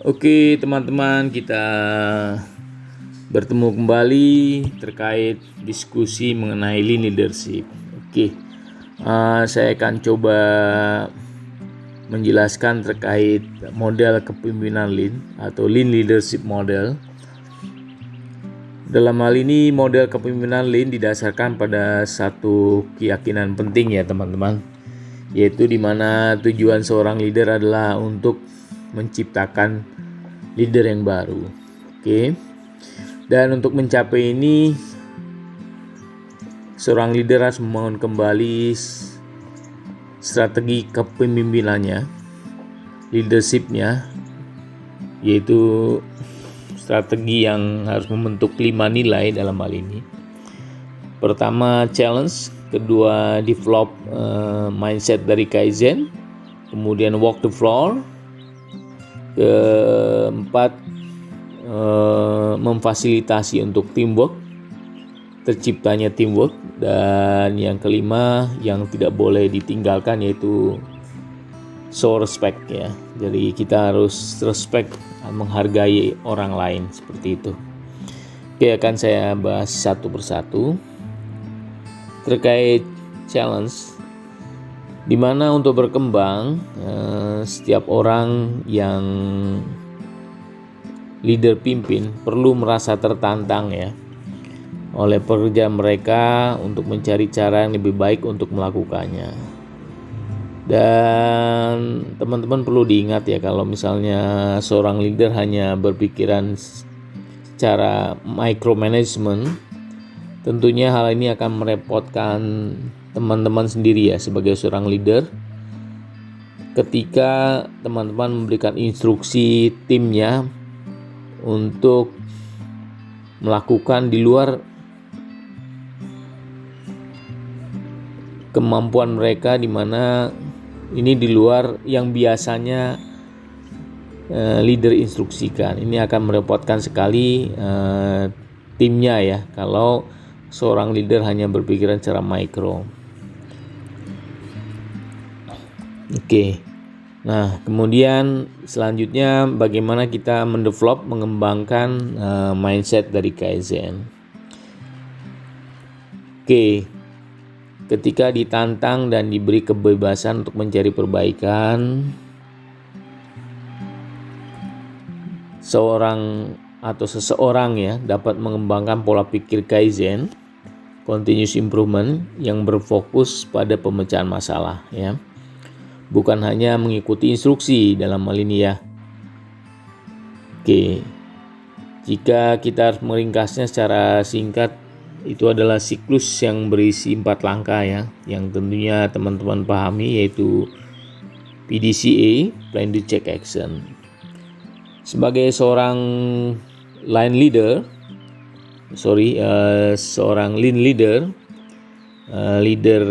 Oke teman-teman, kita bertemu kembali terkait diskusi mengenai lean leadership. Saya akan coba menjelaskan terkait model kepemimpinan lean atau lean leadership model. Dalam hal ini model kepemimpinan lean didasarkan pada satu keyakinan penting ya teman-teman, yaitu di mana tujuan seorang leader adalah untuk menciptakan leader yang baru. Dan untuk mencapai ini, seorang leader harus membangun kembali strategi kepemimpinannya, leadershipnya, yaitu strategi yang harus membentuk 5 nilai dalam hal ini. Pertama, challenge. Kedua, develop mindset dari Kaizen. Kemudian walk the floor. Keempat, memfasilitasi untuk teamwork, terciptanya teamwork. Dan yang kelima yang tidak boleh ditinggalkan yaitu show respect ya. Jadi kita harus respect, menghargai orang lain, seperti itu. Akan saya bahas satu persatu. Terkait challenge, di mana untuk berkembang setiap orang yang leader pimpin perlu merasa tertantang ya oleh pekerjaan mereka untuk mencari cara yang lebih baik untuk melakukannya. Dan teman-teman perlu diingat ya, kalau misalnya seorang leader hanya berpikiran secara micromanagement, tentunya hal ini akan merepotkan teman-teman sendiri ya sebagai seorang leader. Ketika teman-teman memberikan instruksi timnya untuk melakukan di luar kemampuan mereka, di mana ini di luar yang biasanya leader instruksikan. Ini akan merepotkan sekali timnya ya kalau seorang leader hanya berpikiran secara mikro. Nah, kemudian selanjutnya bagaimana kita mengembangkan mindset dari Kaizen. Ketika ditantang dan diberi kebebasan untuk mencari perbaikan, seseorang ya dapat mengembangkan pola pikir Kaizen, continuous improvement, yang berfokus pada pemecahan masalah ya. Bukan hanya mengikuti instruksi dalam hal ini ya. Jika kita harus meringkasnya secara singkat, itu adalah siklus yang berisi 4 langkah ya, yang tentunya teman-teman pahami, yaitu PDCA, Plan, Do, Check, Action. Sebagai seorang seorang lean leader, leader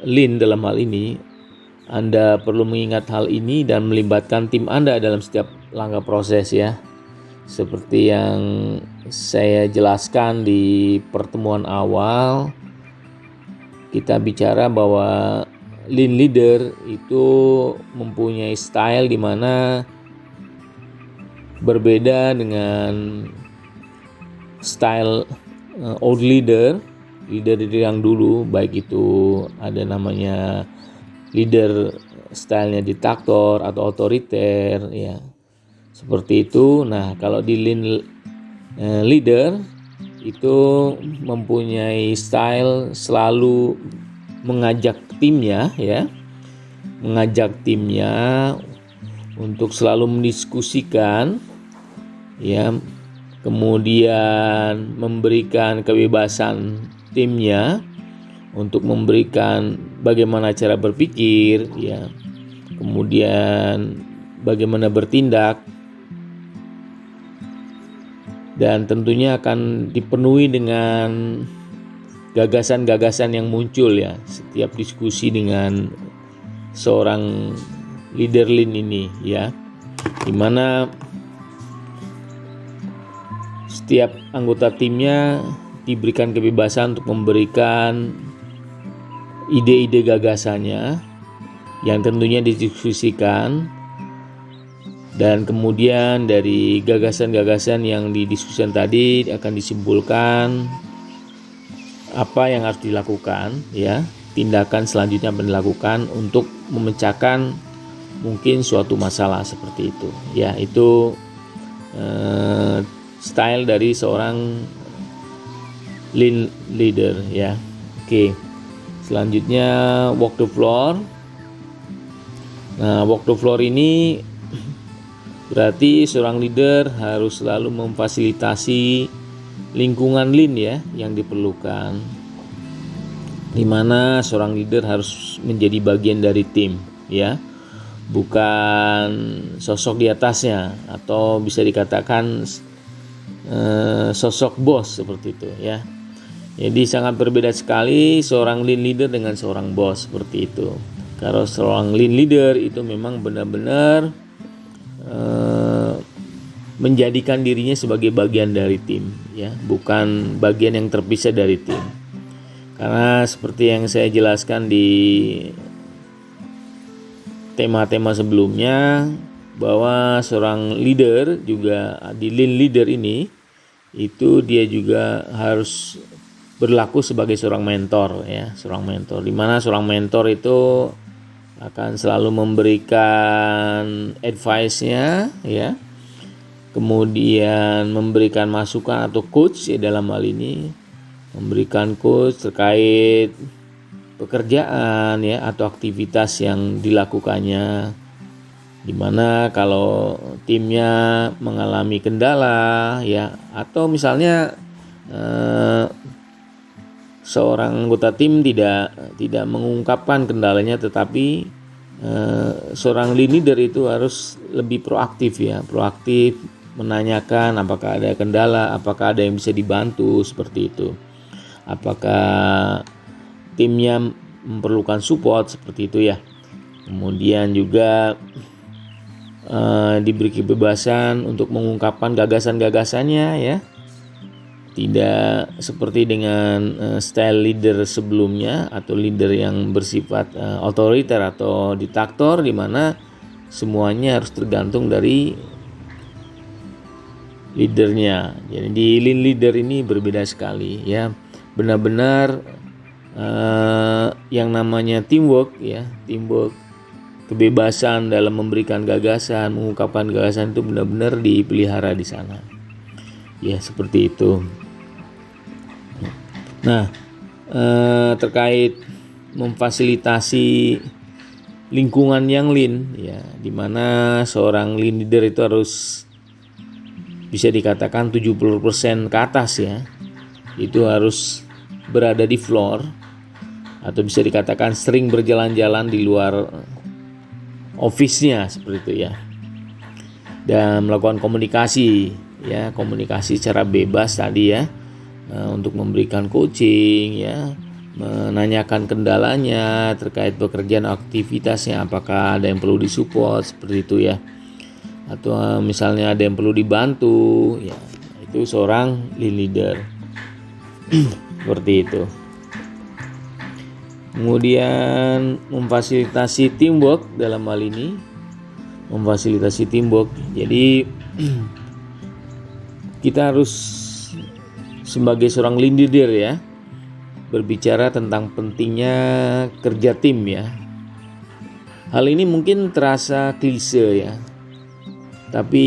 lean dalam hal ini, Anda perlu mengingat hal ini dan melibatkan tim Anda dalam setiap langkah proses ya. Seperti yang saya jelaskan di pertemuan awal, kita bicara bahwa lean leader itu mempunyai style di mana berbeda dengan style old leader yang dulu, baik itu ada namanya leader stylenya diktator atau otoriter ya, seperti itu. Nah, kalau di lean leader itu mempunyai style selalu mengajak timnya untuk selalu mendiskusikan ya, kemudian memberikan kebebasan timnya untuk memberikan bagaimana cara berpikir ya, kemudian bagaimana bertindak, dan tentunya akan dipenuhi dengan gagasan-gagasan yang muncul ya setiap diskusi dengan seorang leader lean ini ya, dimana setiap anggota timnya diberikan kebebasan untuk memberikan ide-ide gagasannya yang tentunya didiskusikan Dan kemudian dari gagasan-gagasan yang didiskusikan tadi akan disimpulkan apa yang harus dilakukan, ya, tindakan selanjutnya yang dilakukan untuk memecahkan mungkin suatu masalah seperti itu. Ya, itu style dari seorang lean leader, ya. Oke. Selanjutnya walk the floor. Nah, walk the floor ini berarti seorang leader harus selalu memfasilitasi lingkungan lean, ya, yang diperlukan, di mana seorang leader harus menjadi bagian dari tim, ya, bukan sosok di atasnya, atau bisa dikatakan sosok bos seperti itu, ya. Jadi sangat berbeda sekali seorang lean leader dengan seorang bos seperti itu. Kalau seorang lean leader itu memang benar-benar menjadikan dirinya sebagai bagian dari tim, ya, bukan bagian yang terpisah dari tim. Karena seperti yang saya jelaskan di tema-tema sebelumnya, bahwa seorang leader juga di lean leader ini itu dia juga harus berlaku sebagai seorang mentor, ya, seorang mentor, di mana seorang mentor itu akan selalu memberikan advice-nya, ya, kemudian memberikan masukan atau coach, ya, dalam hal ini memberikan coach terkait pekerjaan, ya, atau aktivitas yang dilakukannya, dimana kalau timnya mengalami kendala, ya, atau misalnya seorang anggota tim tidak mengungkapkan kendalanya, tetapi seorang lean leader itu harus lebih proaktif, ya, proaktif menanyakan apakah ada kendala, apakah ada yang bisa dibantu seperti itu, apakah timnya memerlukan support seperti itu, ya. Kemudian juga diberi kebebasan untuk mengungkapkan gagasan-gagasannya, ya. Tidak seperti dengan style leader sebelumnya atau leader yang bersifat otoriter atau diktator, di mana semuanya harus tergantung dari leadernya. Jadi di lean leader ini berbeda sekali, ya. Benar-benar yang namanya teamwork, ya, teamwork, kebebasan dalam memberikan gagasan, mengungkapkan gagasan itu benar-benar dipelihara di sana. Ya, seperti itu. Nah, terkait memfasilitasi lingkungan yang lean, ya, di mana seorang lean leader itu harus bisa dikatakan 70% ke atas, ya. Itu harus berada di floor, atau bisa dikatakan sering berjalan-jalan di luar office-nya seperti itu, ya. Dan melakukan komunikasi, ya, komunikasi secara bebas tadi, ya. Untuk memberikan coaching, ya, menanyakan kendalanya terkait pekerjaan aktivitasnya, apakah ada yang perlu disupport seperti itu, ya, atau misalnya ada yang perlu dibantu, ya, itu seorang lean leader. Seperti itu. Kemudian memfasilitasi teamwork dalam hal ini, memfasilitasi teamwork. Jadi kita harus sebagai seorang lean leader, ya, berbicara tentang pentingnya kerja tim, ya. Hal ini mungkin terasa klise, ya, tapi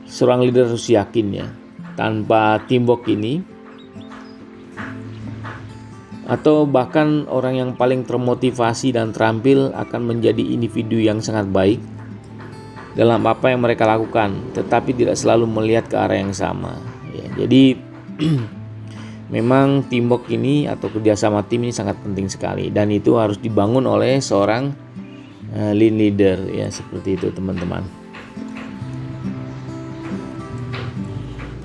seorang leader harus yakin, ya, tanpa teamwork ini, atau bahkan orang yang paling termotivasi dan terampil akan menjadi individu yang sangat baik dalam apa yang mereka lakukan, tetapi tidak selalu melihat ke arah yang sama, ya. Jadi memang teamwork ini atau kerjasama tim ini sangat penting sekali, dan itu harus dibangun oleh seorang lean leader, ya, seperti itu, teman-teman.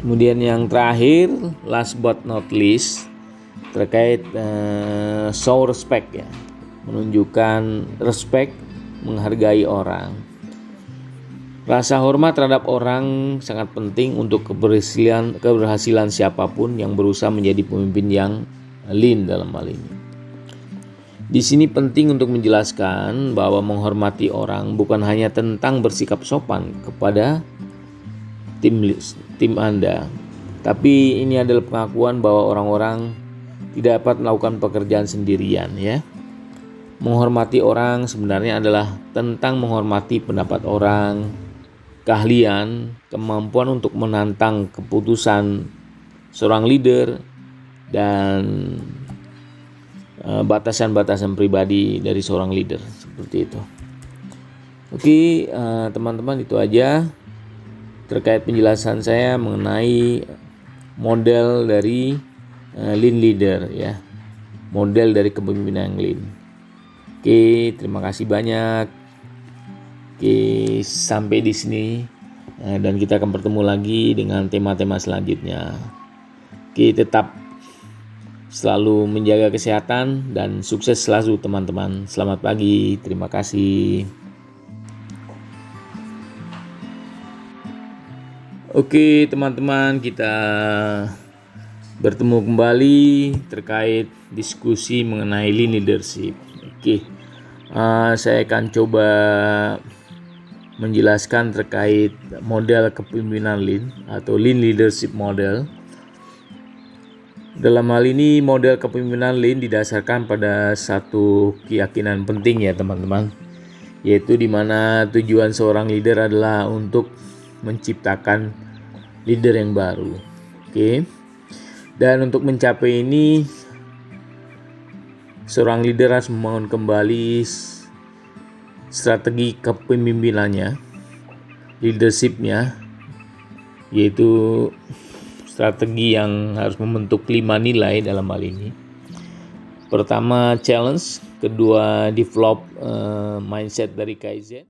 Kemudian yang terakhir, last but not least, terkait show respect, ya, menunjukkan respect, menghargai orang. Rasa hormat terhadap orang sangat penting untuk keberhasilan siapapun yang berusaha menjadi pemimpin yang lean dalam hal ini. Di sini penting untuk menjelaskan bahwa menghormati orang bukan hanya tentang bersikap sopan kepada tim Anda, tapi ini adalah pengakuan bahwa orang-orang tidak dapat melakukan pekerjaan sendirian ya. Menghormati orang sebenarnya adalah tentang menghormati pendapat orang, keahlian, kemampuan untuk menantang keputusan seorang leader, dan batasan-batasan pribadi dari seorang leader, seperti itu. Oke, teman-teman, itu aja terkait penjelasan saya mengenai model dari lean leader ya, model dari kepemimpinan yang lean. Oke, terima kasih banyak. Oke, sampai di sini dan kita akan bertemu lagi dengan tema-tema selanjutnya. Oke, tetap selalu menjaga kesehatan dan sukses selalu teman-teman. Selamat pagi, terima kasih. Oke teman-teman, kita bertemu kembali terkait diskusi mengenai lean leadership. Oke, saya akan coba menjelaskan terkait model kepemimpinan lean atau lean leadership model. Dalam hal ini model kepemimpinan lean didasarkan pada satu keyakinan penting ya teman-teman, yaitu di mana tujuan seorang leader adalah untuk menciptakan leader yang baru. Oke. Dan untuk mencapai ini seorang leader harus membangun kembali strategi kepemimpinannya, leadershipnya, yaitu strategi yang harus membentuk 5 nilai dalam hal ini. Pertama, challenge. Kedua, develop mindset dari Kaizen.